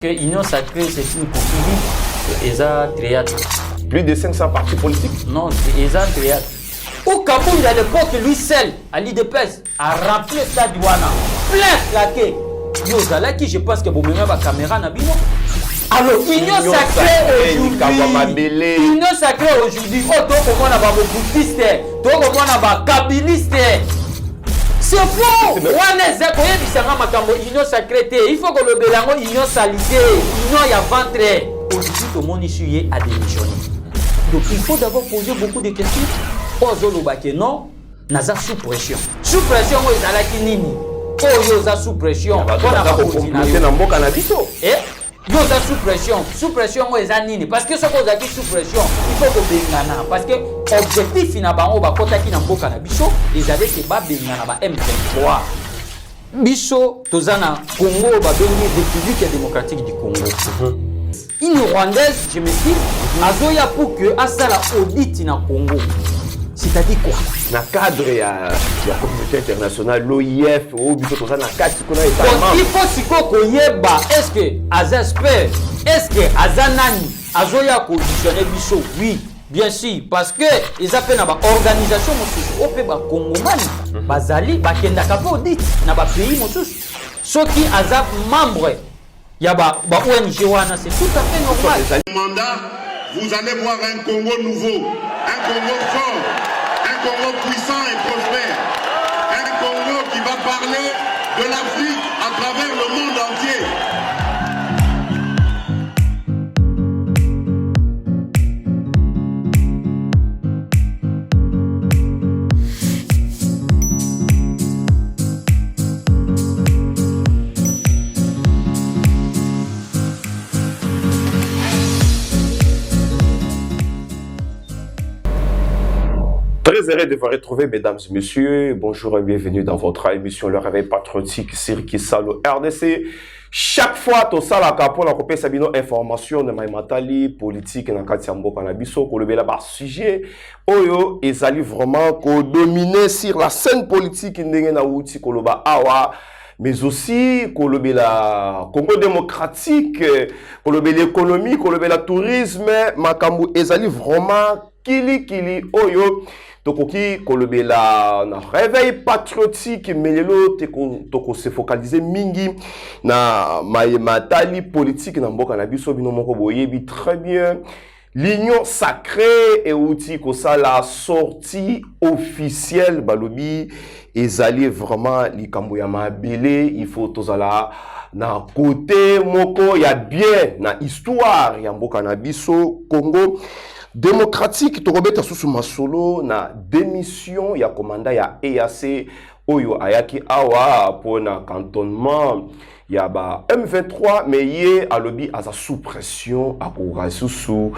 Que Union Sacrée, c'est une coquille et ça théâtre. Plus de 500 partis politiques? Non, c'est ça théâtre. Au Cameroun, à l'époque, lui seul, à l'IDPS, a rempli le stade Douana. Plein claqué. Qui je pense que vous mettez la caméra dans bino. Alors, Union Sacrée aujourd'hui. Union Sacrée aujourd'hui. Oh, donc, comment on a pas beaucoup de pistes. Donc, comment on a pas kabiliste. C'est faux! Union sacrée, il faut que le bélango union salité, union y a ventre. Aujourd'hui, tout le monde ici a démissionné. Donc il faut d'abord poser beaucoup de questions. Ozolobake non, naza sous pression. Sous pression, moi ils allaient qui nini. Oh yoza sous pression. On a compliqué dans mon canabis. Yoza sous pression, moi ils nini. Parce que ce qu'on a dit sous pression, il faut que bengana. Parce que objectif finalement, ba kota ki na mboka na biso, ils avaient que ba bengana ba M23. Biso tozana Congo ba bengi République démocratique du Congo. Une Rwandaise, je m'excuse, azoya pour que asala audit na Congo. C'est-à-dire quoi? Dans le cadre de la communauté internationale, l'OIF, il faut siko koyeba, est-ce que Azasper, est-ce que Azanani, azoya conditionner biso? Oui. Bien sûr, parce que ils appellent une organisation au pays congomani, bazali, bakenda kapo audit, na ba pays mosus. Ceux qui azap membre, ya ba ONG wana, c'est tout à fait normal. Mandat, vous allez voir un Congo nouveau, un Congo fort, un Congo puissant et prospère, un Congo qui va parler de l'Afrique à travers le monde entier. Très heureux de vous retrouver, mesdames et messieurs. Bonjour et bienvenue dans votre émission Le Réveil Patriotique sur Kisalo RDC. Chaque fois, tout ça, la capo, la copie sabino information de Maïmatali, politique, na katiambo kanabiso, ko le bela bar sujet, oyo, ezali vraiment ko dominer sur la scène politique, ndenge na outi, ko loba awa, mais aussi ko le bela Congo démocratique, ko le bela économie, ko le bela tourisme, makambu ezali vraiment kili oyo. Tokoki kolobela na réveil patriotique melelo toko se focaliser mingi na matali politique na mboka na biso bino moko boyebi très bien l'union sacrée et outil ko ça la sortie officielle balobi ezali vraiment likambo ya mabele il faut tozala na côté moko ya bien na histoire ya mboka na biso Congo démocratique tokobeta susu masolo na démission ya commandant ya EAC oyo ayaki awa pona cantonnement ya ba M23 mais ye alobi aza sous pression akora susu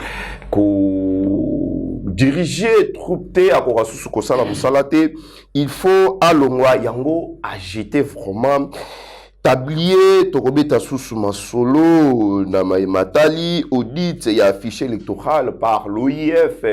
ko diriger troupe te akora susu ko sala musala te il faut alongwa yango agiter vraiment tablier tokobeta susu masolo na Maïmatali audit et affiché électoral par l'OIF.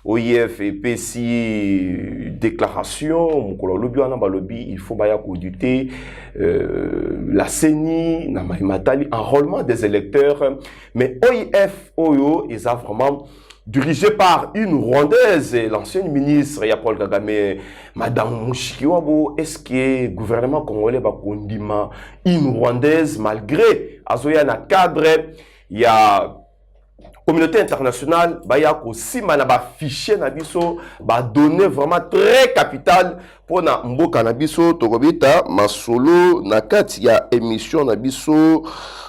OIF et PCI déclaration mukolo lobi wana balobi il faut baya auditer la CENI na Maïmatali enrôlement des électeurs mais OIF oyo ils a vraiment dirigé par une Rwandaise, l'ancienne ministre Paul Kagame, Madame Mushikiwabo. Est-ce que le gouvernement congolais va condamner une Rwandaise malgré Azoya na cadre, il y a communauté internationale, il y a aussi un fichier nabiso, donné vraiment très capital pour na mboka nabiso, tokobita masolo na kati ya émission nabiso.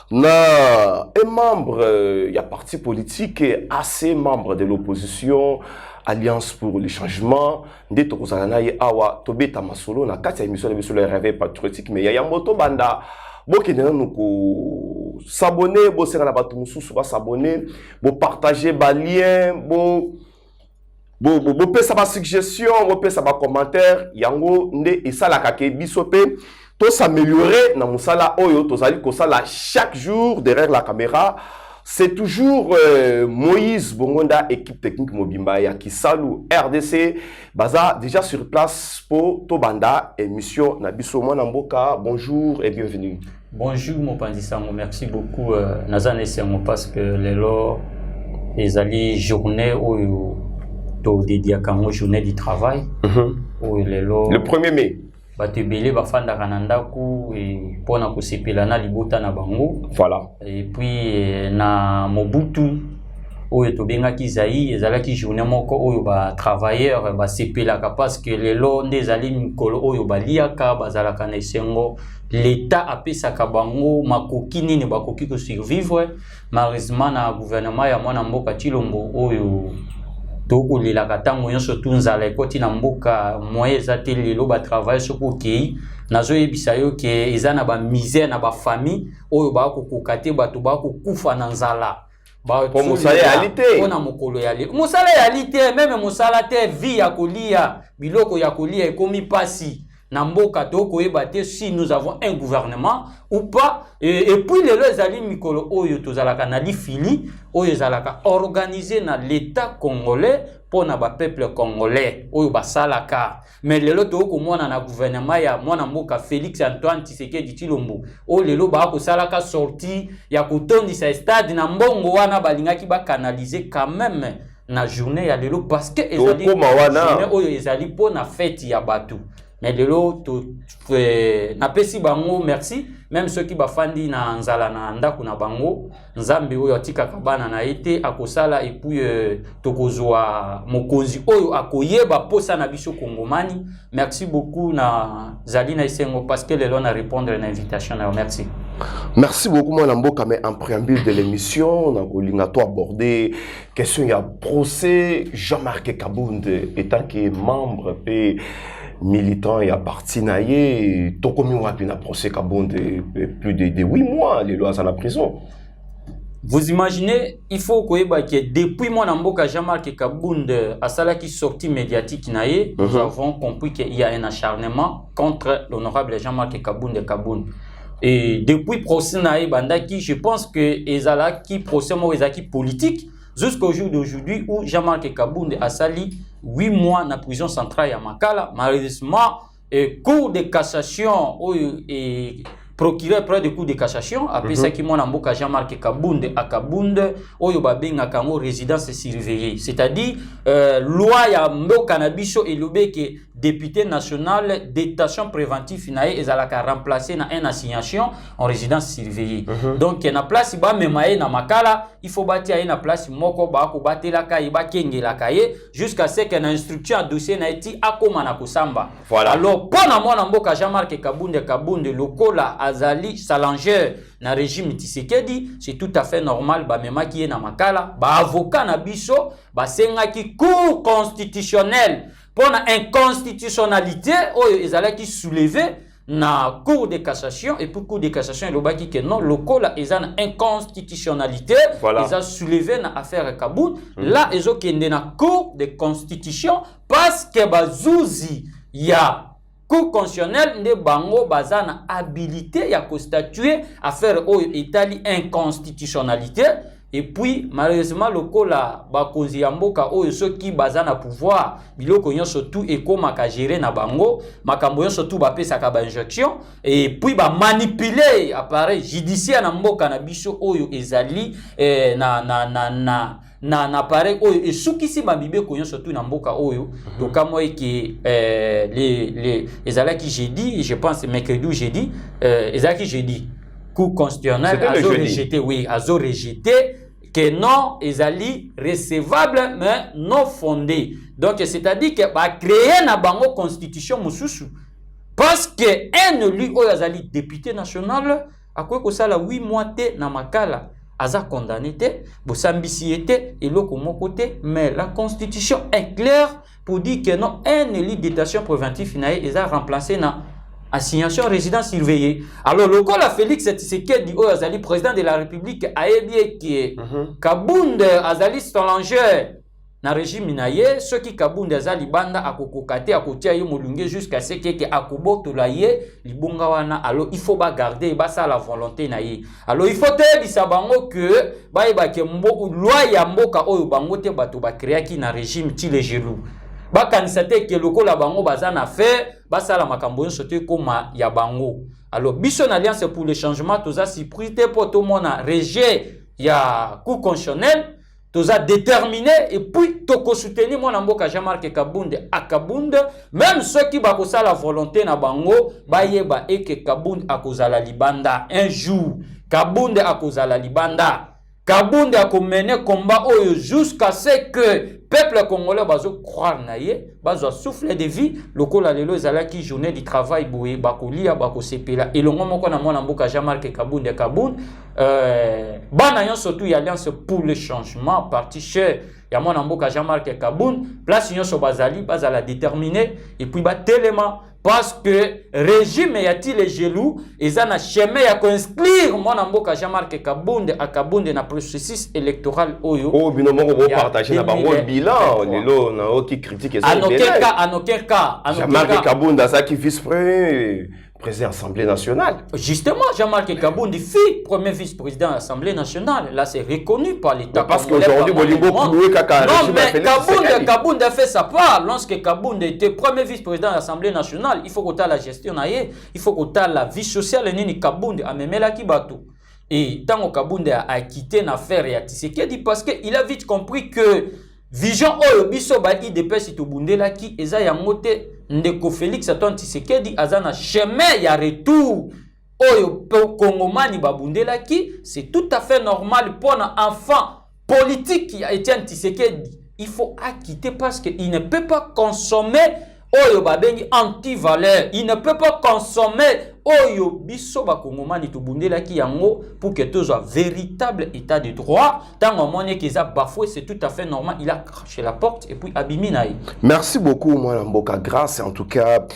Na un membre, il y a parti politique et assez membre de l'opposition, Alliance pour le changement, de Tokozana et Awa, Tobeta Masolo, na kati émission de le réveil patriotique, mais il y a moto banda, boki nena nuko s'abonner, bo sera la batu mususu ba s'abonner, bo partager ba lien, bo pesa ba suggestion, bo pesa ba commentaire, yango nde esala kake bisope. Tout s'améliorer dans musala oyo tozali kosala chaque jour derrière la caméra C'est toujours Moïse Bongonda, équipe technique Mobimba ya Kisalu RDC. Baza déjà sur place pour Tobanda, émission Nabiso Mwanamboka. Bonjour et bienvenue. Bonjour mon Pandisango, merci beaucoup. Nazane Sengo parce que les lois, les alliés journée où dédié à une journée du travail. Le 1er mai. Batebele bafanda kananda ku et pona ko sepelana libota na bango. Voilà. Et puis na Mobutu oyo tobenga kizayi ezalaki journée moko oyo ba travailleurs ba sepelaka parce que lelo ndezali mikolo oyo baliaka bazalaka na esengo l'état apesaka bango makoki nini bakoki ko survivre. Malheureusement na gouvernement ya mwana mboka Chilombo oyo toko lelaka tango nyonso tunzala ekoti na mboka moye eza te lelo ba travail soko kei nazo yebisa yo ke eza na ba misère na ba famille oyo ba kokoka te bato ba kokufa na nzala ba po mosala yaalité pona mokolo ya lelo mosala yaalité même mosala te vie ya kolia biloko ya kolia ekomi pasi na mboka toko yeba te si nous avons un gouvernement ou pas et puis les alliés mikolo oyo tozalaka na lifili oyo zalaka organisé na l'état congolais pour na ba peuple congolais oyo basalaka mais lelo toko mona na gouvernement ya mwana mboka Félix Antoine Tshisekedi Tshilombo o lelo ba ko salaka sortie ya kotondisa stade na mbongo wana balingaki ba canaliser quand même na journée ya lelo parce que ezali journée oyo ezali pour na fête ya batu. Mais de l'autre, napesi bango merci, même ceux qui bafandi na nzala na ndako na bango, nzambe oyo atika kabana na ete akosala et puis tokozwa mokonzi oyo akoyeba posa na biso kongomani. Merci beaucoup na Zalina Isengo parce que lelo na répondre à l'invitation na merci. Merci beaucoup mon Mboka, mais en préambule de l'émission, on a obligatoire aborder question il y a procès Jean-Marc Kabound étant qui est membre et militant et appartinaillé, tout comme on a pu procès Kabound plus de 8 mois, les lois à la prison. Vous imaginez, il faut que depuis mon Mboka Jean-Marc Kabound à cela qui sortie médiatique nous avons compris qu'il y a un acharnement contre l'honorable Jean-Marc Kabound. Et depuis procès naïe bandaki, je pense que ezalaki procès mo ezaki politique jusqu'au jour d'aujourd'hui où Jean-Marc Kabound a sali 8 mois na prison centrale ya Makala. Malheureusement, cour de cassation et procureur près de cour de cassation après ça qui mon Mboka Jean-Marc Kabound à Kabound oyo babenga kango résidence surveillée, c'est-à-dire loi ya mboka na biso elobe ke député national détention préventive nae ezalaka remplacer na une assignation en résidence surveillée. Donc na place ba memaye na Makala il faut bâtir na place moko ba ko batela kai ba kengela kai jusqu'à ce que na instruction dossier na eti akoma na kusamba. Voilà. Alors pona mwana mboka Jean-Marc Kabound lokola azali salanger na régime Tshisekedi, c'est tout à fait normal ba mema ki na Makala ba avocat na biso ba senga ki cour constitutionnelle pour la inconstitutionnalité ils allaient qui soulever na cour de cassation et pour cour de cassation il obaki que non le cas là ils ont inconstitutionnalité ils ont soulevé na affaire Kabound là ils ont kende na cour de constitution parce que bazouzi ya cour constitutionnelle ne bango bazana habilité ya constatuer affaire oyo itali inconstitutionnalité. Et puis malheureusement le kola bakonzi ya mboka oyo soki bazana pouvoir biloko nyonso tout ekoma ka gérer na bango makambo nyonso tout bapesaka ba injection et puis ba manipuler appareil judiciaire na mboka na biso oyo ezali na appareil oyo esukisi babibe ko nyonso tout na mboka oyo to kamo eke les ezalaki jeudi je pense mercredi ou jeudi ezalaki jeudi cour constitutionnelle azo rejeté que non ezali recevable mais non fondé. Donc c'est-à-dire que ba créer na bango constitution mususu parce que un élu oyo azali député national akoki kosala 8 mois te na Makala aza condamné te bosambisi ete eloko moko te mais la constitution est claire pour dire que non un élu détention préventive nae eza remplacé na assignation résidence surveillée. Alors le cas Félix Tshisekedi oyo azali président de la République ayebi qui Kabound azali salanger na régime na ye soki Kabund aza libanda akokokate akotia ye molunge jusqu'à ce que akobotola ye libonga wana. Alors il faut ba garder ça la volonté na ye. Alors il faut te bisa bango que ba ke loi ya mboka oyo bango te bato ba créaki na régime ti les gelou. Ba kanisate ke lokola bango baza na fait ba sala makambo nyonso te koma ya bango. Alors biso na alliance pour le changement toza sécurité pour tout monde rejet ya coup constitutionnel. Toza déterminé et puis toko soutenir mon amboka Jean-Marc Kabund à Kabund même ceux qui ba la volonté na bango ba yeba et que Kabund akozala libanda un jour Kabund akozala libanda Kabund akomene combat oyo jusqu'à ce que peuple congolais bazo croire na ye bazo souffler de vie lokola lelo ezala ki journée du travail boye bakolia bakosepela elongo moko na mwana mboka Jean-Marc Kabund bana yon surtout alliance pour le changement parti cher ya mwana mboka Jean-Marc Kabund place nyonso bazala déterminé et puis ba tellement parce que régime yati les gelou ezana chemin ya ko inscrire mwana mboka Jean-Marc Kabund à Kabund na processus électoral oyo oh binomo ko partager na bango bilan lelo na oki critique en aucun cas Jean-Marc Kabund ça qui vice-président président de l'Assemblée nationale. Justement, Jean-Marc Kabund fut premier vice-président de l'Assemblée nationale. Là, c'est reconnu par l'État. Parce qu'aujourd'hui, non, mais Kabund a fait sa part. Lorsque Kabund était premier vice-président de l'Assemblée nationale, il faut qu'on ait la gestion, il faut qu'on ait la vie sociale. Kabund a même la kibato. Et tant que Kabund a quitté l'affaire et a Tshisekedi parce qu'il a vite compris que vision oyo biso ba IDPS itobundela ki eza ya mote ndeko Félix Antoine Tshisekedi azana chemin ya retour oyo Kongomani babundela ki c'est tout à fait normal pour un enfant politique qui a Etienne Tshisekedi il faut acquitter parce que il ne peut pas consommer oyo babengi anti-valeur il ne peut pas consommer oyo biso ba Kongomani tobundela ki yango pour que tout soit véritable état de droit tant au moment qu'ils a bafoué c'est tout à fait normal il a craché la porte et puis abimi naï. Merci beaucoup moi Mboka grâce en tout cas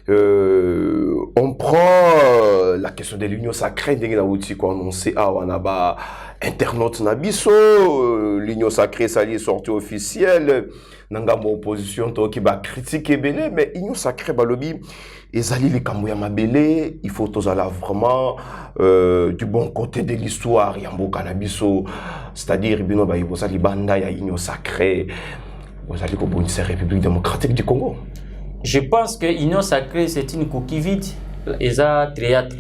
on prend la question de l'union sacrée ndenge na outi ko annoncer awanaba internaute na biso l'union sacrée ça est sorti officielle nangamba opposition to ki ba critiquer belé mais union sacrée balobi ezali les kamouya mabele il faut tozala vraiment du bon côté de l'histoire ya mboka na biso c'est-à-dire bino ba yibosali banda ya union sacrée bozali ko bonisa République démocratique du Congo. Je pense que l'union sacrée c'est une coquille vide eza théâtre.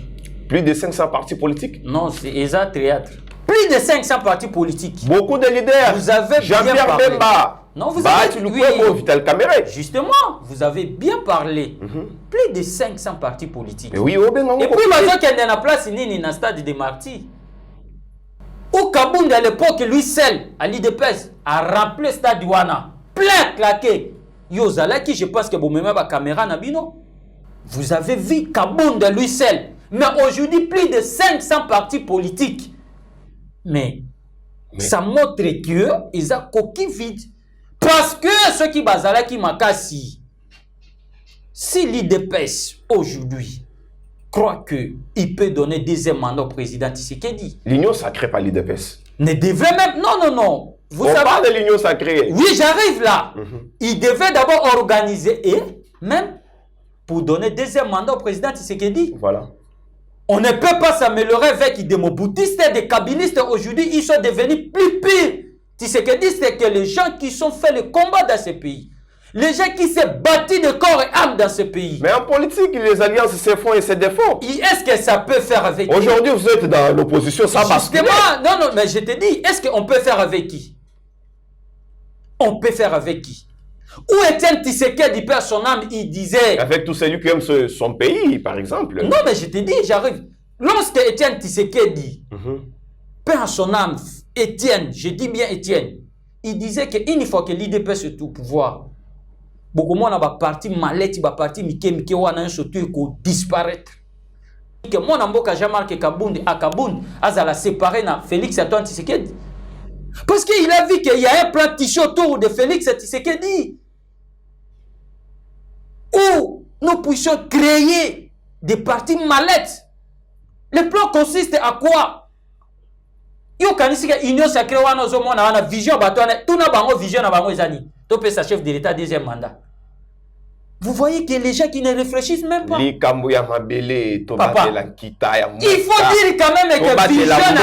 Plus de 500 partis politiques? Non, c'est eza théâtre. Plus de 500 partis politiques. Beaucoup de leaders. Vous avez Jean-Pierre Bemba. Non, vous avez Vital Kamerhe. Justement, vous avez bien parlé. Plus de 500 partis politiques. Mais oui, et puis, maintenant qu'il y a la place dans le stade de Marty. Où Kabund à l'époque, lui seul, à l'IDPS, a rempli le stade Douana. Plein claqué. Yozalaki, je pense que vous mettez la caméra Nabino. Vous avez vu Kabund lui seul. Mais aujourd'hui, plus de 500 partis politiques. Mais ça montre qu'ils ont coquille vide. Parce que ceux qui basala qui makasi, si l'IDPS aujourd'hui croit qu'il peut donner deuxième mandat au président Tshisekedi. L'union sacrée par l'IDPS. Ne devait même. Non. Vous savez, parle de l'union sacrée. Oui, j'arrive là. Il devait d'abord organiser et même pour donner deuxième mandat au président Tshisekedi. Voilà. On ne peut pas s'améliorer avec des démoboutistes et des kabylistes. Aujourd'hui, ils sont devenus plus pires. Tshisekedi, c'est que les gens qui sont fait le combat dans ce pays, les gens qui se battent de corps et âme dans ce pays. Mais en politique, les alliances se font et se défont. Est-ce que ça peut faire avec qui? Aujourd'hui, vous êtes dans l'opposition, ça bascule. Non, mais je te dis, est-ce qu'on peut faire avec qui? On peut faire avec qui? Où Etienne Tshisekedi perd son âme, il disait... Avec tout celui qui aime son pays, par exemple. Non, mais je te dis, j'arrive. Lorsque Etienne Tshisekedi perd son âme, Etienne, je dis bien Etienne, il disait qu'une fois que l'IDP se trouve au pouvoir, beaucoup moins na parti malette, parti mike wana surtout ko disparaître. Que mon amboka Jean-Marc Kabund à Kabund azala séparé na Félix Antoine Tshisekedi. Parce qu'il a vu qu'il y a un plan tiché autour de Félix Tshisekedi. Où nous puissions créer des partis mallettes. Le plan consiste à quoi? Il y kanisi que union sacrée wana ozomona wana vision bato wana tuna bango vision na bango ezani to pesa chef de l'état deuxième mandat. Vous voyez que les gens qui ne réfléchissent même pas. Il faut dire quand même que vision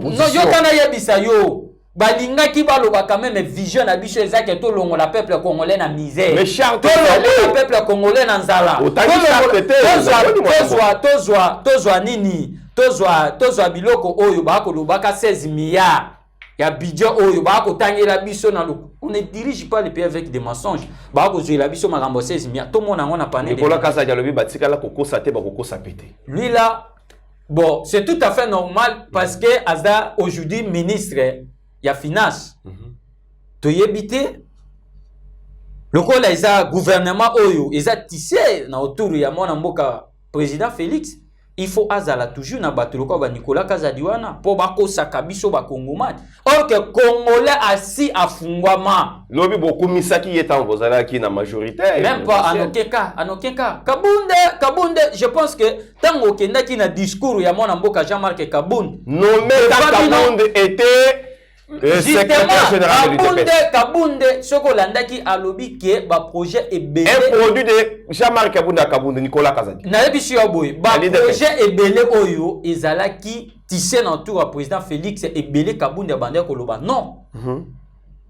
non yo kana yebisa yo balinga ki baloba quand même vision na biso ezaka to longo la peuple congolais na misère. Mais Charles, le peuple congolais na nzala. Tozwa nini? Tozwa biloko oyo ba ko lobaka 16 milliards. Ya budget oyo ba ko tangela biso na loko. On ne dirige pas le pays avec des mensonges. Ba ko jouer la biso makambo 16 milliards. Tout monde a pané. Nicolas Kasa Dialobi batika la koko sate ba koko sapete. Lui là bon, c'est tout à fait normal parce que Azda aujourd'hui ministre ya finance. To yebite le ko la isa gouvernement oyo isa tissé na autour ya mona mboka président Félix. Il faut azala toujours na batuloko ba Nicolas Kazadiwana pour bako sakabiso ba Kongomani. Or que Congolais assis à fungwama. Lobi beaucoup misaki yetan kozala ki na majorité. Même pas anokeka. Kabunde, je pense que tango kenda ki na discours ya mona mboka Jean-Marc Kabunde. Nommé Kabunde était secrétaire général de l'UDPS. Kabunde, Sokolanda qui a lobby que ba projet est belé. Un produit de Jean-Marc Kabunde, Nicolas Kazadi. Nayebi boy. Ba projet est belé oyo ezala qui tissé dans tour à président Félix et belé Kabunde bande koloba. Non.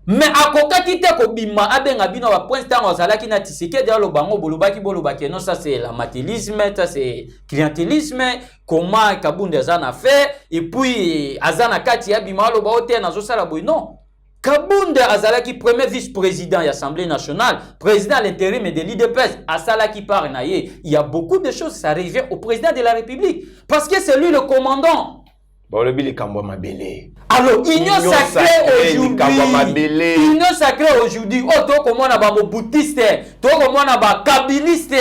Mais à koka ki te ko bima abenga bino ba point temps ozala ki na tissé que dans le bango boloba que non ça c'est l'amateurisme, ça c'est clientélisme, comment Kabunde zana fait et puis azana kati ya bima lo ba hôtel na zo sala boy non. Kabunde azala ki premier vice-président de l'Assemblée nationale, président à l'intérim de l'UDPS, Asala qui part naie. Il y a beaucoup de choses, ça revient au président de la République parce que c'est lui le commandant. Bon, le billet Kambo Mabélé. Alors, union sacrée aujourd'hui. Union sacrée aujourd'hui. Oh, toi, comment on a ba boutiste, toi, comment on a ba kabiliste.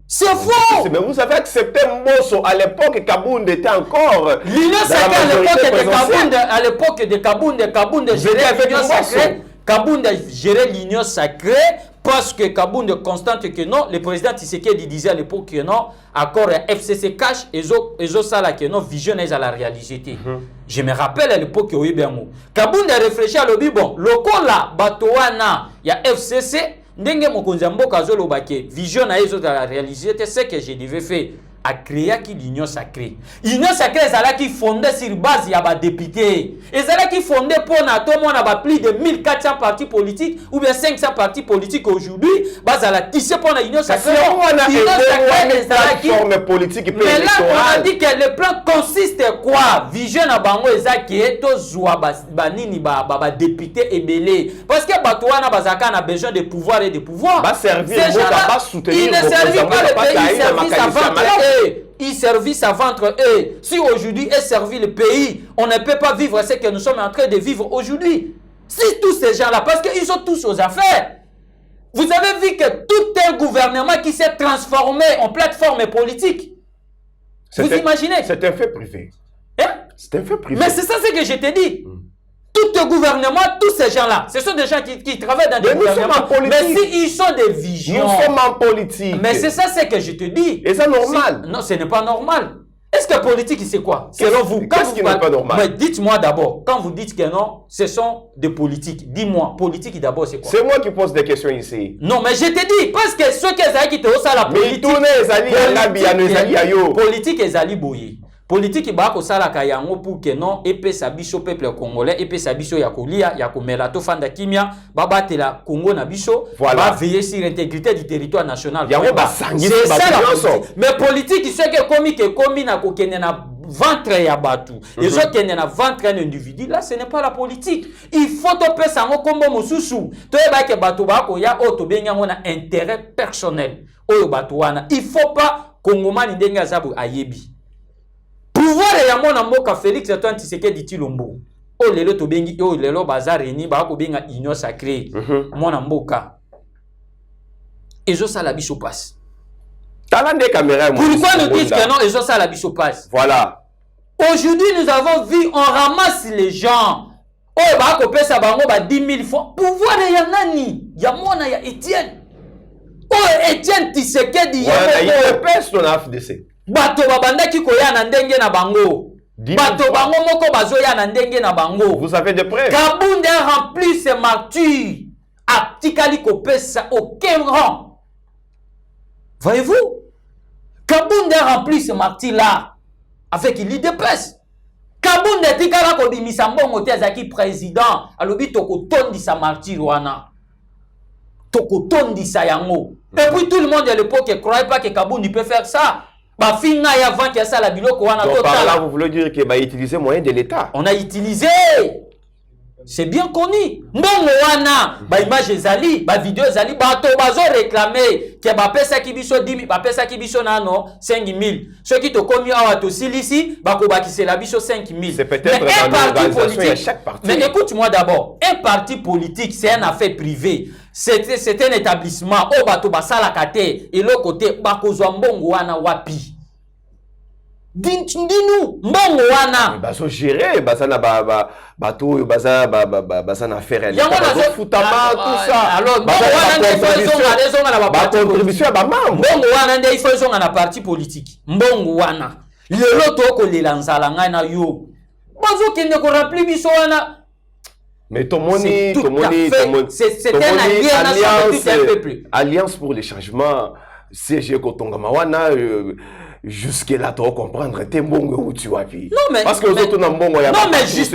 C'est faux. Mais vous avez accepté Mosso à l'époque Kabunde était encore. L'union sacrée à l'époque de Kabunde gérait l'union sacrée. Kabunde gérait l'union sacrée parce que Kabunde constate que non, le président Tshisekedi disait à l'époque que non, accord FCC cash et zo sala que non, vision est à la réalité. Je me rappelle à l'époque où Kabunde réfléchit à l'obi bon, lokola batoana ya FCC ndenge mokonzi mboka zoloba ke vision na ezo à la réalité, c'est ce que je devais faire. A créé l'union sacrée. L'union sacrée est qui fondée sur base il y a des députés. Et c'est qui fondée pour tout le monde a plus de 1400 partis politiques ou bien 500 partis politiques aujourd'hui. Base à la tissé pour l'union sacrée. L'union sacrée est forme politique. Mais là on a dit que le plan consiste quoi? Vision à bango ezaki to zwa banini ba député ébélé. Parce que batoana bazaka a besoin de pouvoir et de pouvoir. Ba servir soutenir. Il ne servit pas le pays, il servit sa vente. Il servit sa ventre et si aujourd'hui est servi le pays, on ne peut pas vivre ce que nous sommes en train de vivre aujourd'hui. Si tous ces gens-là, parce qu'ils sont tous aux affaires. Vous avez vu que tout un gouvernement qui s'est transformé en plateforme politique. Vous imaginez? C'est un fait privé. Hein? C'est un fait privé. Mais c'est ça ce que je t'ai dit. Tout le gouvernement, tous ces gens-là, ce sont des gens qui travaillent dans des gouvernements. Mais s'ils sont des visions. Nous sommes en politique. Mais c'est ça ce que je te dis. Et c'est normal. Non, ce n'est pas normal. Est-ce que politique, c'est quoi? Selon vous, qu'est-ce qui n'est pas normal? Mais dites-moi d'abord, quand vous dites que non, ce sont des politiques. Dis-moi, politique d'abord, c'est quoi? C'est moi qui pose des questions ici. Non, mais je te dis, parce que ceux qui te haussent à la politique. Politique, ils allaient bouillir. Politique ba ko sala ka yango pour que non epé sa biso peuple congolais epé sa biso ya kolia ya komela to fanda kimia ba batela Congo na biso ba veiller sur l'intégrité du territoire national. C'est ça la politique. Mais politique c'est que komi na ko kende na ventre ya batu. Les autres kende na ventre un individu là ce n'est pas la politique. Il faut to pesa ngo kombo mosusu. To eba ke batu ba ko ya o to benga ngo na intérêt personnel. Oyo batu wana il faut pas Kongomani ndenga zabu ayebi. Pouvoir ya mona mboka Félix Antoine Tshisekedi Tshilombo. O lelo to bengi o lelo bazar ni ba ko benga union sacrée. Mona mboka. Ezo sala biso passe. Talande caméra. Pourquoi nous dites que non ezo sala biso passe? Voilà. Aujourd'hui nous avons vu on ramasse les gens. O ba ko pesa bango ba 10 000 fois. Pouvoir ya nani? Ya mona ya Etienne. O Etienne Tshisekedi ya il pèse ton AFDC. Bato babanda ki koya na ndenge na bango. Bato bango moko bazoya na ndenge na bango. Vous avez des preuves. Kabound a rempli ses martyrs. Atikali kopesa aucun rang. Voyez-vous? Kabound a rempli ses martyrs là. Avec l'IDPS. Kabound a tikala kobimisa mbongo te azaki président. Alobi toko tondi sa martyr wana. Toko tondi sa yango. Et puis tout le monde à l'époque ne croyait pas que Kabound peut faire ça. Bah finna y avant qu'il y a ça la biloko wana total. Par là vous voulez dire qu'il va utiliser moyen de l'État. On a utilisé. C'est bien connu. Mbongo wana ba image ezali, ba vidéo ezali, ba to bazo réclamer que ba pesa ki biso 10 000, ba pesa ki biso nano 5 000. Ceux qui te commis awa to silisi, ba ko bakisela biso 5 000. C'est peut-être un parti politique. Chaque parti. Mais écoute-moi d'abord, un parti politique c'est un affaire privée. C'est un établissement au bato basala kate et l'autre côté bakozwa mbongo wana wapi. Dis-nous, mbongo wana. Baso gérer, basana bato basana faire. Foutama tout ça. Alors mbongo wana contribution à ba membre. Mbongo wana ndé il faut zonga na parti politique. Mbongo wana. Lelo to ko lelanzala ngai na yo. Bazo kende ko rempli biso wana. Mais c'est un alliance pour le changement. CG Kotongamawana, jusque-là, tu vas comprendre. Non, mais. Parce que les autres n'ont pas. Non, mais juste.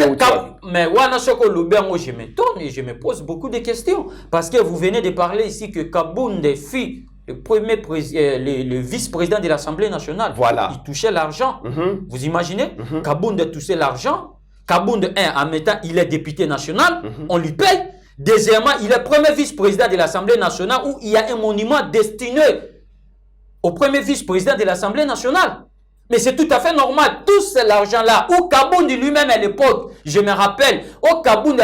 Mais Wana Soko Lubengo, je m'étonne et je me pose beaucoup de questions. Parce que vous venez de parler ici que Kabound fut le vice-président de l'Assemblée nationale. Voilà. Il touchait l'argent. Vous imaginez? Kabound touchait l'argent. Kabound, en mettant, il est député national, on lui paye. Deuxièmement, il est premier vice-président de l'Assemblée nationale où il y a un monument destiné au premier vice-président de l'Assemblée nationale. Mais c'est tout à fait normal. Tout cet argent-là, où Kabound lui-même à l'époque, je me rappelle, au Kabound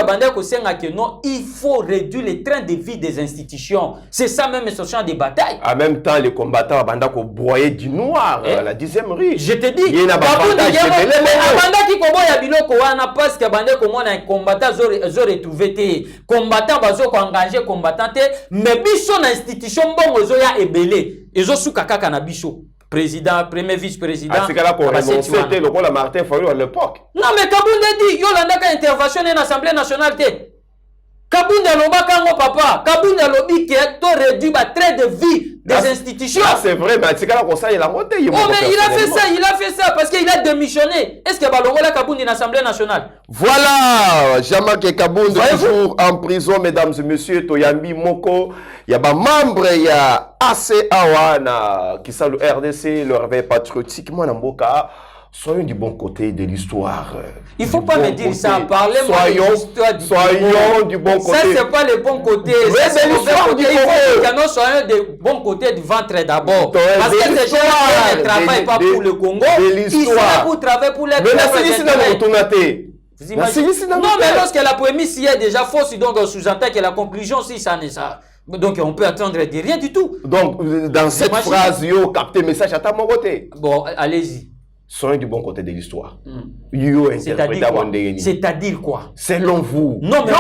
il faut réduire le train de vie des institutions. C'est ça même ce champ de bataille. En même temps, les combattants ont broyé du noir à la 10e rue. Je te dis, il y a parce que un combattant ont retrouvé des combattants engagé combattant mais biso na institution bon ozoya ebele ezo suka kaka na biso. Président, premier vice-président. À ce cas-là, qu'on c'était le rôle à Martin Fayot à l'époque. Non, mais Kabound a dit, Yolanda a intervention dans l'Assemblée nationale. Kabound a l'oba papa. Kabound a l'obi qui a réduit le trait de vie des institutions. Ah, c'est vrai, mais à ce cas-là, il a monté. Oh, mais il a fait ça parce qu'il a démissionné. Est-ce qu'il y a Balogola Kabound dans l'Assemblée nationale? Voilà, Jean-Marc Kabound toujours en prison, mesdames et messieurs. Toyambi Moko, il y a des membres, il y a ACAWANA qui sont le RDC, le réveil patriotique. Moi, Namboka, soyons du bon côté de l'histoire. Il ne faut pas me dire ça. Parlez-moi de l'histoire du soyons du bon côté. Ça, ce n'est pas le bon côté. C'est l'histoire du côté. Il faut que nous soyons du bon côté du ventre d'abord. Parce que ces gens ne travaillent pas pour le Congo. Ils sont pour travailler pour les peuples. Non, mais lorsque la prémisse y est déjà fausse, donc on sous-entend que la conclusion, si ça n'est ça. Donc on peut attendre de rien du tout. Donc dans cette phrase, yo capté message à ta mon côté. Bon, allez-y. Soyez du bon côté de l'histoire. C'est-à-dire quoi? Selon vous. Non, mais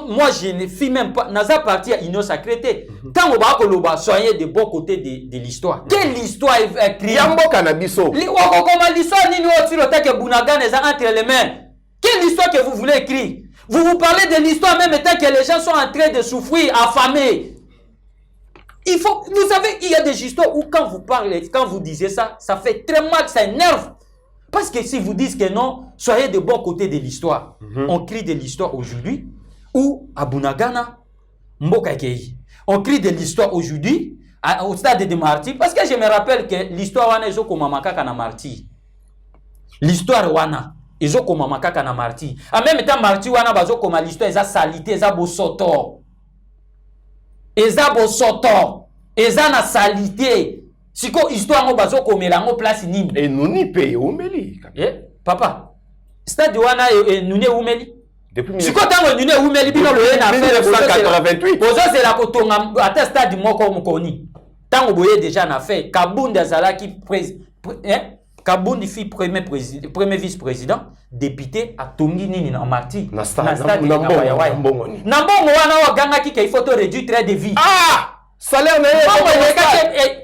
moi, je ne fis même pas. Naza parti à Union Sacrée. Quand on va koloba, soyez du bon côté de l'histoire. Quelle histoire est écrite? Yambo Canabiso. Comment l'histoire ni nous sur le temps que Bounagan est entre les mains? Quelle histoire que vous voulez écrire? Vous parlez de l'histoire même tant que les gens sont en train de souffrir, affamés. Il faut, vous savez, il y a des histoires où quand vous parlez, quand vous disiez ça, ça fait très mal, ça énerve. Parce que si vous dites que non, soyez de bon côté de l'histoire. On crie de l'histoire aujourd'hui, ou à Bunagana, Mbokakei. On crie de l'histoire aujourd'hui, au stade de Marty, parce que je me rappelle que l'histoire wana ezo koma makaka na Marty. L'histoire wana ezo koma makaka na Marty. En même temps Marty wana bazo koma l'histoire eza salité, eza bosoto. Eza bosoto, eza na salité. Siko histoire ngo bazo komela ngo place nini. Et nous ni paye umeli. Papa. Stade wana nous ne umeli. Depuis Siko tango nous ne umeli bino boye na 1988. Bozo c'est la kotonga ata stade moko mukoni. Tango boye déjà na fait Kabound azalaki Kabound fi premier vice-président, député à Tongi Nini na Marty. Na stade Nambongo wana wa ganga ki il faut réduire trait de vie. Ah! Salaire mais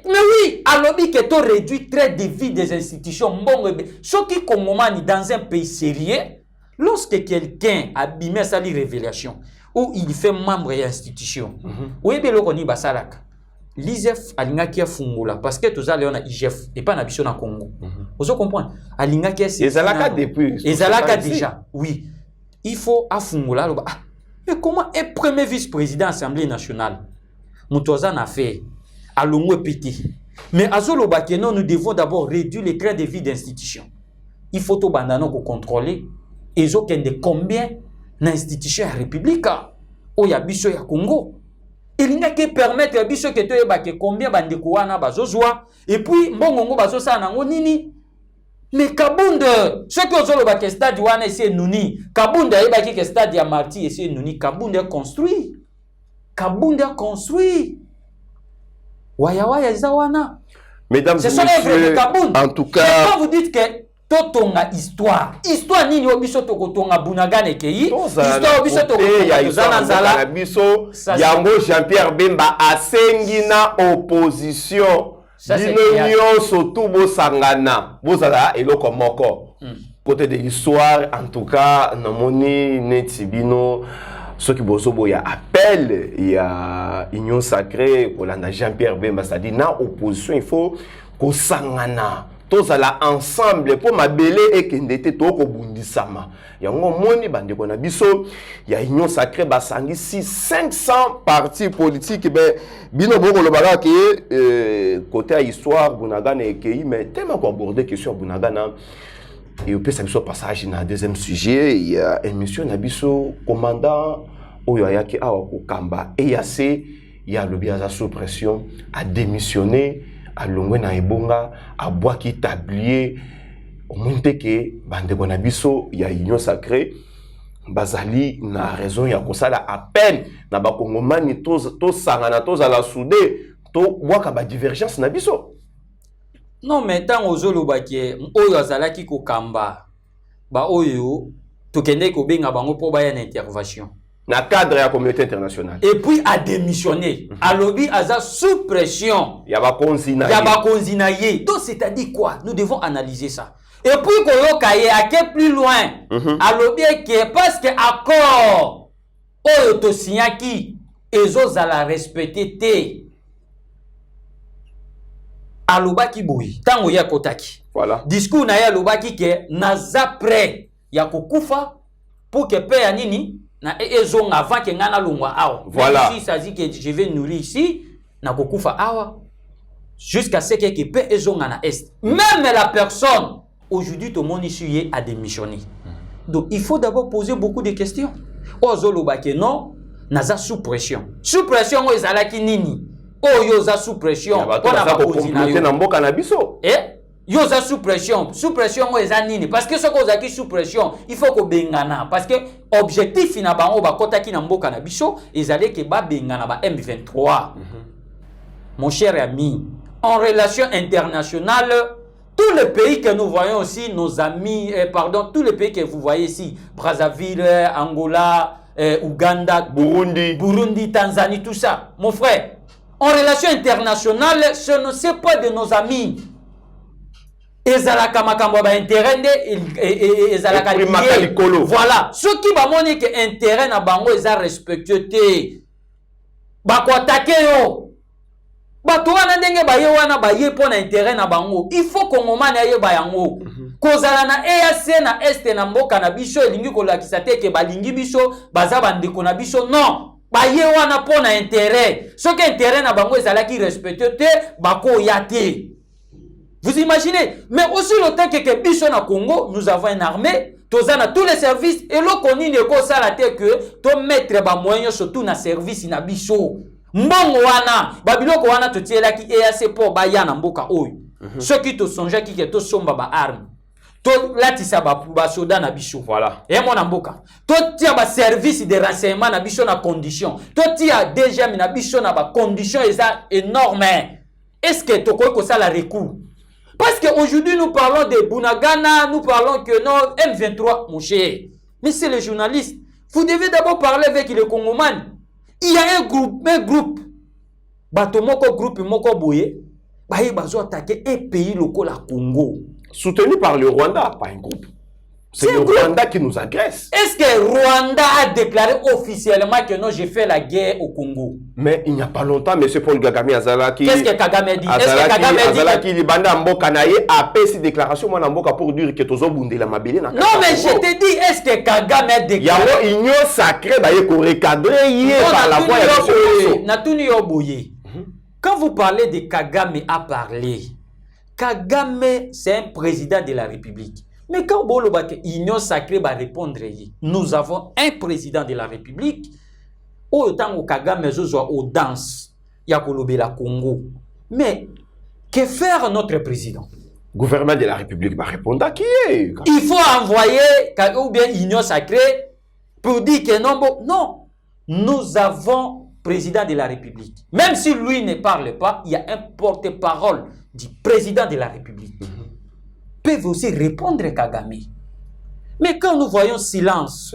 oui, alors que tu réduit très de vie des institutions. Ce qui Congomani dans un pays sérieux, lorsque quelqu'un abîme sa révélation ou il fait membre de l'institution, oui, bien le koni basalaka. L'IGF alingaki a fungula parce que tous allez on a IGF et pas n'habitude en Congo. Vous comprenez? Alingaki a c'est. Ezalaka depuis. Ezalaka déjà, oui. Il faut à fungula. Mais comment est premier vice-président de l'Assemblée nationale? Moutouazan a fait à l'ongwe pété. Mais à Zolobakeno, nous devons d'abord réduire les trains de vie d'institutions. Il faut tout bandano pour contrôler. Et zo kende combien d'institutions à République où y a biso ya Congo. Il n'y a que permettre biso que tu ébake combien bandeko wana bazozwa et puis mbongo bazosa nango nini. Mais Kabunde, ce que Zolobake stade wana essaie nuni. Kabunde ébaki que stade ya Marti essaie nuni. Kabunde construit. Kabunde a construit. Waya Zawana. Mesdames et messieurs, en tout cas. Quand vous dites que Totonga histoire. Histoire nini obiso tokotonga Bunagane Kei. Histoire obiso tokotonga Zananzala. Yango Jean-Pierre Bemba asengina opposition. Dino surtout Bosangana. Bosala eloko moko. Côté de l'histoire, en tout cas, namoni netibino. Ce qui bozobo ya appel, il y a union sacrée pour la Jean-Pierre Bemba, c'est-à-dire na opposition il faut qu'on sangana tous là ensemble pour ma belé et kendete to ko bundisama. Ya ngomoni bande ko na biso ya union sacrée basangi 500 partis politiques ben bino boko lo bala ke côté histoire Bunagana et Kei mais tellement ko aborder question Bunagana. Et au plus, ça passage dans le deuxième sujet, il y a une émission Nabiso, commandant Oyoyaki Awako Kamba, EAC, il y a le biasa sous pression, à démissionner, à Longwe na Ebonga, à Boaki tablier, au monte que, bande Bonabiso, il y a union sacrée, Bazali na raison, il y a comme ça la à peine, na Bakongomani, tous Sarana, tous à la soudée, tous Boaka ba divergence Nabiso. Non, mais tant aux Olobaki, Oyo Azalaki Kokamba, ba Oyo, Tokende Kobenga Bango pour une intervention. Dans le cadre de la communauté internationale. Et puis a démissionné. À lobby, Aza sous pression. Il y a pas konzinaye. Donc c'est-à-dire quoi? Nous devons analyser ça. Et puis Kolokaye a quel plus loin. À lobby que parce que accord Oyo Tosinyaki Ezo Zala respecté te. Alobaki boui tango ya kotaki voilà discours na ya alobaki ke naza prêt ya kokufa pour que paix nini na ezonga avant que ngana longwa awa voilà ici ça dit que je vais nourrir ici na kokufa awa jusqu'à ce que paix ezonga na est même la personne aujourd'hui tout le monde ici a démissionné donc il faut d'abord poser beaucoup de questions ozolobaki non naza sous pression ezalaki nini. Oh, yoza sous pression. Yoza sous pression. Sous pression, parce que ce qu'on a sous pression, il faut qu'on bengana. Parce que objectif, il kota ki na mboka na biso, ils allaient que ba bengana ba M23. Mon cher ami, en relation internationale, tous les pays que nous voyons ici, nos amis, tous les pays que vous voyez ici, Brazzaville, Angola, Ouganda, Burundi, Tanzanie, tout ça, mon frère. En relation internationale, ce ne sont pas de nos amis. Ezalaka makambo ba intérêt ezalaka lié. Voilà. Ceux qui ba moni que intérêt na bango eza respectueux te. Ba ko attaquer yo. Ba to wana ndenge ba ye wana ba ye pona intérêt na bango. Il faut qu'on ngomane aye ba yango. Kozala na EAC na Est na mboka na biso elingi ko lakisa te ke ba lingi biso baza bandeko na biso non. Baye wana pona intérêt. Ce qui intérêt na bango ezalaki respecté te bako yate. Vous imaginez? Mais aussi le temps que biso na Congo, nous avons une armée, tozana tous les services et le koni ne ko sala te que to mettre ba moyens surtout na service na biso. Mbongo wana, babiloko wana to tielaki EAC pour baya na mboka oyo. Ce qui to sonja ki ke to somba ba arme. To latisa ba soda na biso. Voilà. Et mon amboka. To tia ba service de renseignement na biso na condition. To tia déjà na biso na ba condition énorme. Est-ce que to ko ça la recours? Parce qu'aujourd'hui nous parlons de Bunagana, nous parlons que non M23 mon cher. Mais c'est les journalistes. Vous devez d'abord parler avec les Congomans. Il y a un groupe bato moko groupe moko boye baye bazo attaquer un pays local à Congo soutenu par le Rwanda, pas un groupe. C'est le Rwanda qui nous agresse. Est-ce que Rwanda a déclaré officiellement que non, j'ai fait la guerre au Congo? Mais il n'y a pas longtemps, M. Paul Kagame Azalaki. Qu'est-ce que Kagame dit? Est-ce que Kagame dit Azalaki Libanda Mboka Naye a fait cette déclaration moi Mboka pour dire que Tozo Bunde la Mabele na. Non mais je te dis, est-ce que Kagame a déclaré? Il y a une union sacrée baye ko recadrer par la voix de Natuni Yoboye. Quand vous parlez de Kagame a parlé, Kagame c'est un président de la République. Mais quand l'Union sacrée va répondre, nous avons un président de la République, autant au Kagame soit aux danses, il y a la Congo. Mais que faire notre président? Le gouvernement de la République va répondre à qui est? Il faut envoyer ou bien l'Union sacrée pour dire que non, non, nous avons président de la République. Même si lui ne parle pas, il y a un porte-parole du président de la République. Peuvent aussi répondre Kagame. Mais quand nous voyons silence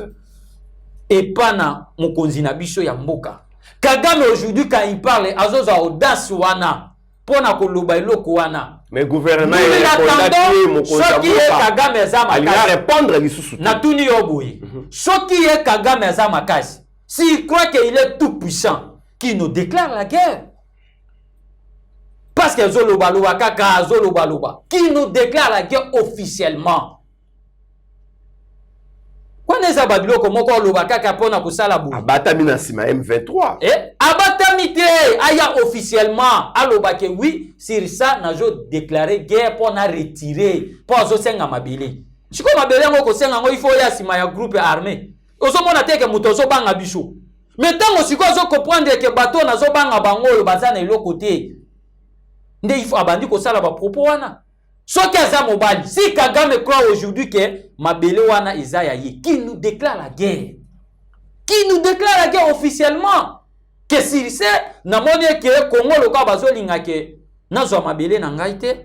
et pas na mokonzi na biso ya mboka, Kagame aujourd'hui quand il parle azoza audace wana pona koloba eloko wana. Mais gouvernement il attend ce qui est Kagame za makasi. Il va répondre lisusu. Na tuni yoboye. Ce qui est Kagame za makasi. S'il croit qu'il est tout puissant, qui nous déclare la guerre. Parce que Zoloba Loba Kaka Zoloba Loba qui nous déclare la guerre officiellement. Quand est-ce que Babylone comment on Loba Kaka pona kusala bu? Abatami na sima M23. Abatami te aya officiellement aloba que oui, sur ça najo déclaré guerre pour na retirer pour zo senga mabele. Chiko mabele ngoko senga ngo il faut ya sima ya groupe armé. Ozo mona te ke mutozo banga biso. Mais tant aussi ko zo comprendre que bateau na zo banga bango yo bazana ilo côté. Il faut abandonner ko sala ba propos wana. Soki aza mobali, si Kagame croit aujourd'hui que Mabele wana Isaiah yi qui nous déclare la guerre. Qui nous déclare la guerre officiellement. Que s'il sait na moni que Congo loka bazo linga que nazo Mabele na ngai te,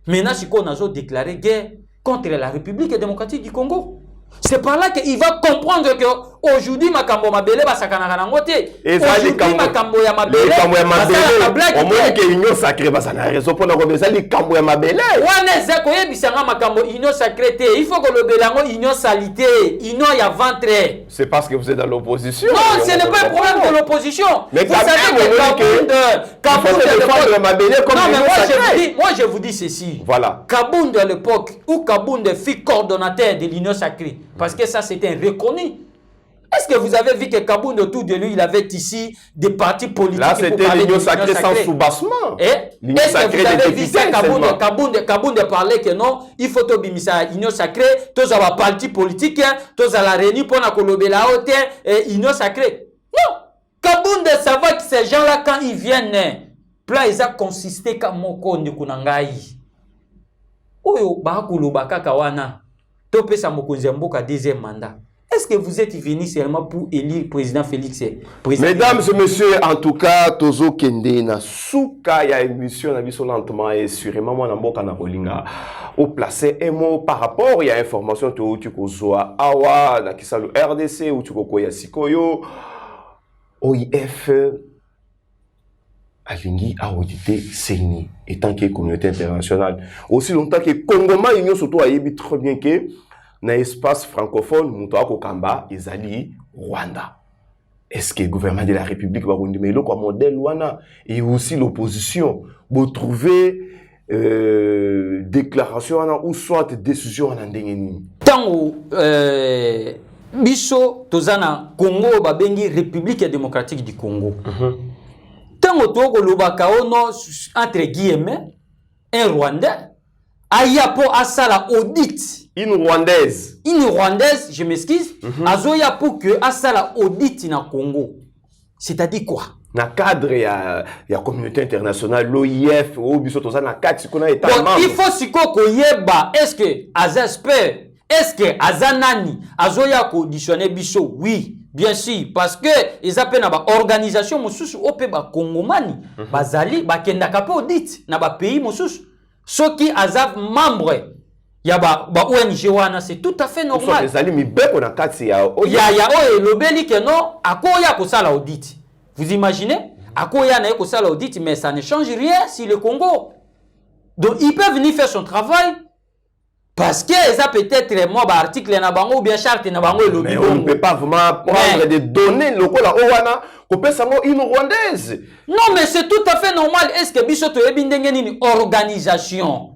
maintenant siko nazo déclarer guerre contre la République démocratique du Congo. C'est par là qu'il va comprendre que aujourd'hui Makambo Mabele va sakana na ngote. Aujourd'hui Makambo ya Mabele. On montre que l'union sacrée va s'en raison pour nous remettre les Kambo ya Mabele. Wana zeko yebisanga Makambo union sacrée. Il faut que le belango union salité, union ya ventre. C'est parce que vous êtes dans l'opposition. Non, ce n'est pas un problème de l'opposition. Mais vous savez que Kabound de Mabele comme non mais moi je vous dis ceci. Voilà. Kabound à l'époque où Kabound fut coordonnateur de l'union sacrée. Parce que ça, c'était reconnu. Est-ce que vous avez vu que Kabound autour de lui, il avait ici des partis politiques? Là, c'était l'union sacrée sans soubassement. Est-ce que vous avez vu ça, Kabound parlait que non, il faut que bimisa l'union sacrée, tous les partis politiques, tous à la réunion pour la Colombie, la haute, l'union sacrée. Non! Kabound savait que ces gens-là, quand ils viennent, là, ils ont consisté comme Moko Ndikunangai. Oyo, Bakulu Bakakawana. Topesa Mokonzi Mboka deuxième mandat. Est-ce que vous êtes venu seulement pour élire le président Félix? Mesdames et messieurs, en tout cas, Tozo Kende na souka ya émission na biso lentement et sûrement moi na Mboka na Rolinga au placé un mot par rapport il y a information to tu ko zoa awa na kisalu RDC ou tu ko koya sikoyo OIF alingi a audité CENI étant que communauté internationale aussi longtemps que Congoma union surtout a yebi très bien que na espace francophone muto akokamba ezali Rwanda. Est-ce que le gouvernement de la République va remettre comme modèle wana et aussi l'opposition pour trouver déclaration wana ou soit décision en ndengeni tant biso tozana Congo babengi République démocratique du Congo. Tant que lobaka ono entre guillemets un Rwandais aya po asala audit une Rwandaise, je m'excuse, azoya pour que asala audit na Congo. C'est-à-dire quoi? Na cadre ya communauté internationale, l'OIF, ou biso tozana cadre sikona état membre. Il faut siko koyeba est-ce que azasper, est-ce que azanani azoya auditionner biso? Oui, bien sûr, parce que ils appellent na ba organisation mosusu ope ba Congomani, bazali ba kenda kapo audit na ba pays mosusu. Ceux qui azaf membre ya ba ONG wana c'est tout à fait normal. Les amis beko na kati ya ya lobeli que non akoya ko sala audit. Vous imaginez? akoya na eko sala audit, mais ça ne change rien sur le Congo. Donc il peut venir faire son travail parce que ça peut-être moi article na bango ou bien charte na bango et mais on ne peut pas vraiment prendre des données locales là owana ko pesa ngo une rwandaise. Non mais c'est tout à fait normal. Est-ce que biso to yebi ndenge nini organisation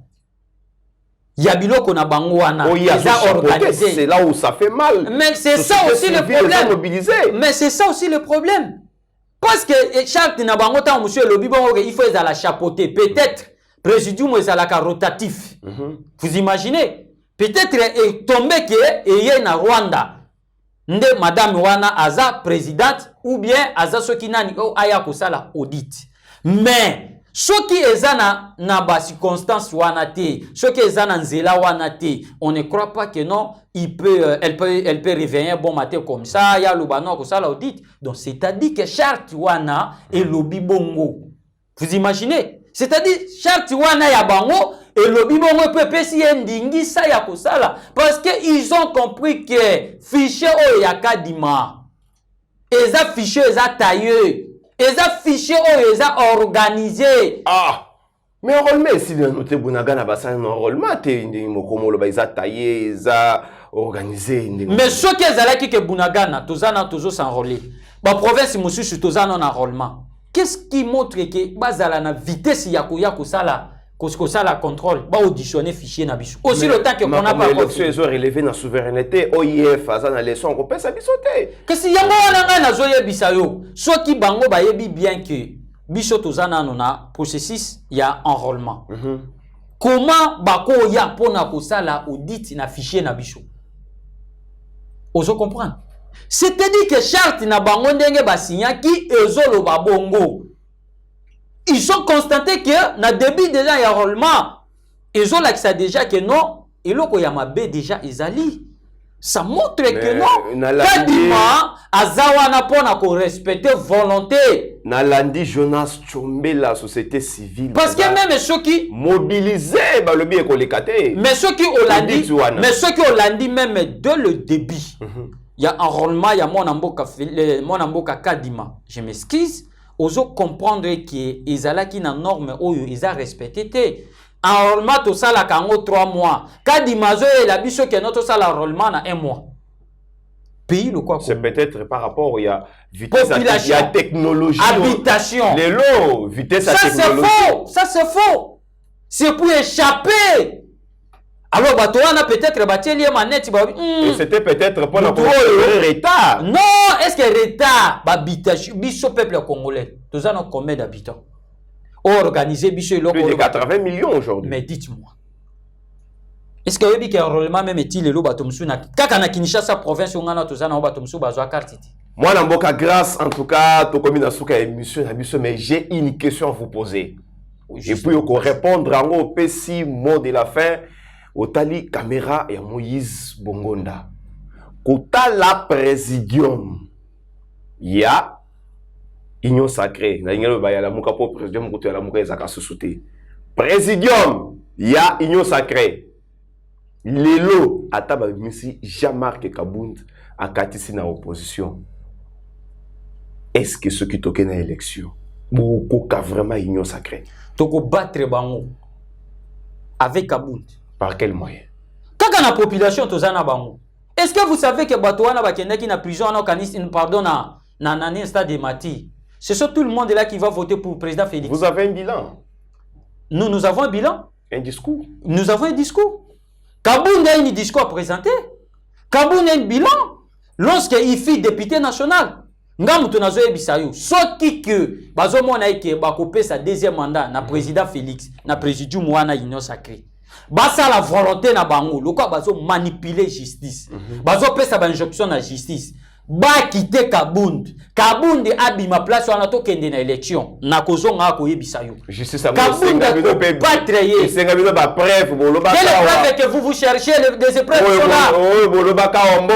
ya biloko na bango wana organisé, c'est là où ça fait mal. Mais c'est ça aussi le problème. Mais c'est ça aussi le problème. Parce que charte na bango tant monsieur lobi bon il faut la chapeauter peut-être présidium est à la rotatif. Vous imaginez? Peut-être est tombé que y na Rwanda. Nde madame wana aza présidente ou bien aza soki nani aya kosala audit. Mais soki ezana na ba circonstance wana te, soki ezana nzela wana te, on ne croit pas que non, elle peut réveiller bon matin comme ça, ya lobano kosala audit. Donc c'est-à-dire que charte wana et lobi bongo. Vous imaginez? C'est-à-dire, charte wana ya bango, et le bibongo peut pesi ndingi sa ya kosala. Parce qu'ils ont compris que fichier o ya kadima. Eza fichier eza taillé. Eza fichier o eza organisé. Ah! Mais enrôlement, si nous te bonaga na basa enrôlement, te mokomo lo ba eza taillé, eza organisé. Mais ce qui est là qui que bunagana, tozana tozo s'enrôler. Ba province mususu tozana en enrôlement. Qu'est-ce qui montre que bazala na vitesse ya kosala contrôle ba auditionner fichier na biso aussi le temps que on a pas l'élection ils ont relevé na souveraineté OIF aza na leçon ko pesa bisoté que si yango wana nga na zoye bisayo soki bango ba yebi bien que biso tozana na processus ya enrôlement comment bako ya pona kosala audit na fichier na biso ozo comprendre. C'est-à-dire que charte na bango ndenge ba signa qui ezolo ba bongo. Ils ont constaté que na début déjà y a enrôlement. Ils ont là que ça déjà que non, et loko ya mabe déjà ezali. Ça montre que non. Kadima azawana pona ko respecter volonté. Nalandi Jonas Chombe la société civile. Parce que même ceux qui mobilisés ba le bien ko lekate. Mais ceux qui Hollandi même dès le début. Il y a enrôlement, il y a mon amboka kadima. Je m'excuse. Oso comprendre que ezala ki na norme oyo eza respecté. Enrôlement to sala kango 3 mois. Kadima zo et la biso que notre sala enrôlement na 1 mois. Pays le quoi? C'est peut-être par rapport il y a vitesse population, à technologie, habitation. Les lots, vitesse à technologie. Ça c'est faux. C'est pour échapper. Alors, Batouana peut-être bateli manette. Et c'était peut-être pour notre retard. Non, est-ce que retard? Habitation, biso peuple congolais. Tous en ont combien d'habitants? Organisé biso plus de 80 millions aujourd'hui. Mais dites-moi, est-ce que vous avez un enrôlement même est-il le batomsu na kaka na Kinshasa province on a tous en batomsu bazwa carte? Moi, dans Boka grâce en tout cas, to comme na souka émission mais j'ai une question à vous poser. Et puis on répondre en au petit mot de la fin. Otali caméra et Moïse Bongonda. Kota la présidium. Ya union sacrée. Na ingelo ba ya la muka po présidium koto ya la muka ezaka susute. Présidium ya union sacrée. Lelo ataba misi Jean-Marc Kabund akatisi na opposition. Est-ce que ceux qui toquent na élection beaucoup ka vraiment union sacrée? Toko battre bango avec Kabund. Par quel moyen? Quand la population tozana bango. Est-ce que vous savez que Batouana Bakenda qui na prison en organisme pardon na stade de Mati. C'est ça tout le monde là qui va voter pour le président Félix. Vous avez un bilan? Nous avons un bilan. Un discours? Nous avons un discours. Kaboun a un discours à présenter. Kaboun a un bilan. Lorsqu'il fit député national. Ngamuto nazo ebisayo. Soki que bazo mona eke bakopé sa deuxième mandat na président Félix na présidium wana union sacrée. Basa la volonté na bango, loko bazo manipuler justice. Bazo pesa ba injonction na justice. Ba quitter Kabund. Kabund abima place wana to kende na élection. Na kozonga ko yebisa yo. Justice a Kabund pas trayé. C'est ngabino ba preuve boloba. Quelle preuve que vous cherchez des épreuves sont là. Oh boloba ka ombo.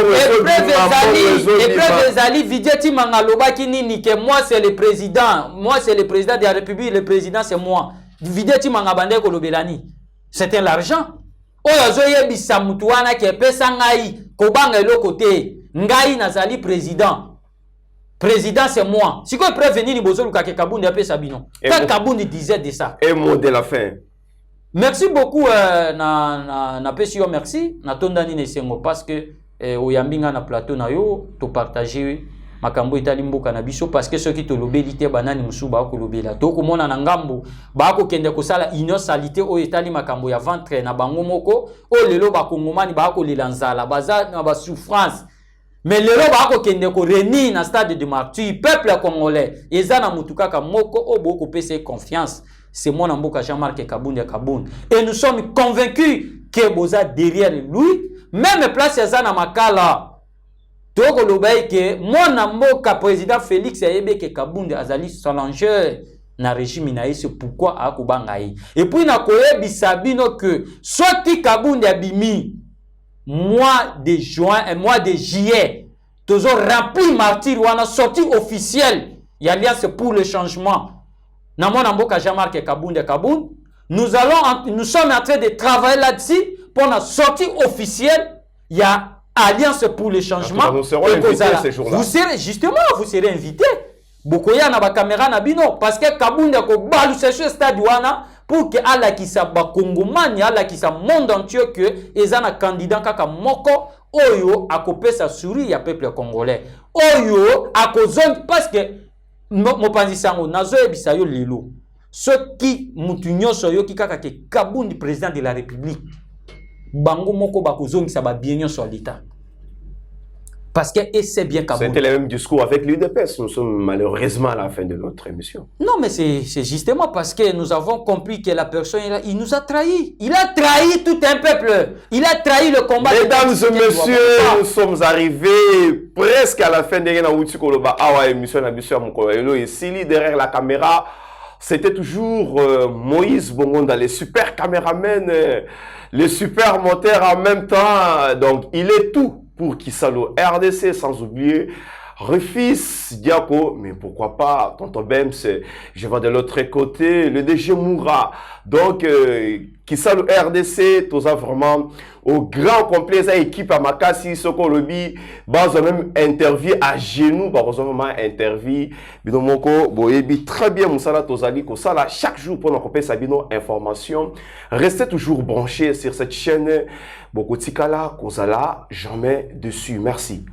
Épreuve ezali videti mangaloba ki nini que moi c'est le président. Moi c'est le président de la République, le président c'est moi. Videti mangabande ko lobelani. C'était l'argent. Oyo zoyebisa mutu wana ke pesa ngai kobanga eloko te. Ngai nazali président président c'est moi. Si vous prévenir ni bozo luka ke Kabundi ape Sabino. Quand Kabundi disait de ça. Et mot de la fin. Merci beaucoup na pesio merci na tondani ne sengo parce que oyambinga na plateau na yo to partager makambo etali mboka na biso parce que ceux qui to lobeli te banani musu ba ko lobela to ko mona na ngambu ba ko kende ko sala innocalité o etali makambo ya ventre na bango moko o lelo ba kongomani ba ko lilanzala baza na ba souffrance. Mais lelo ba ko kende ko reni na stade de martyr peuple congolais ezana mutuka ka moko o boko pese confiance c'est mon amboka Jean-Marc Kabundi Kabundi et nous sommes convaincus que boza derrière lui même place ezana makala toko lobay que mon amboka président Félix Ayebeke Kabundi azali challenger na régime na c'est pourquoi akubanga yi et puis na koyebi sabino que soki Kabundi abimi mois de juin et mois de juillet, toujours rempli martyr ou a sorti officielle, il y a Alliance pour le changement. Namonamboka Jean-Marc Kabundi Kabundi, nous sommes en train de travailler là-dessus pour la sortie officielle. Il y a Alliance pour le changement. Nous serons invités ces jours-là. Vous serez invités. Bokoya na ba caméra na bino parce que Kabundi ko balu ce stade wana pour que ala ki sa ba kongomani ala ki sa monde entier que ezana candidat kaka moko oyo akopesa suri ya peuple congolais oyo akozongi parce que mo panzi sango nazo ebisa yo lelo ceux qui mutu nyonso yo ki kaka ke Kabundi président de la République bango moko bakozongi sa ba bien nyonso à l'état. Parce que c'est bien Kabundi. C'était le même discours avec l'UDPS. Nous sommes malheureusement à la fin de notre émission. Non, mais c'est justement parce que nous avons compris que la personne, il nous a trahis. Il a trahi tout un peuple. Il a trahi le combat. Mesdames et messieurs, nous sommes arrivés presque à la fin de l'émission. Et Sili derrière la caméra, c'était toujours Moïse Bongonda, les super caméramens, les super monteurs en même temps. Donc, il est tout pour Kisalo RDC, sans oublier Refis Diako, mais pourquoi pas Tonton Bems, je vais de l'autre côté, le DG Moura. Donc, Kisalo RDC, tout ça vraiment au grand complet, ça équipe à Makassi, Soko Lobby, bas même interview à genoux, bah vraiment interview, binomoko, boyebi très bien Moussala Tozali, Kosala chaque jour pour nous couper Sabino information. Restez toujours branchés sur cette chaîne, Bokotikala, Kozala, jamais dessus. Merci.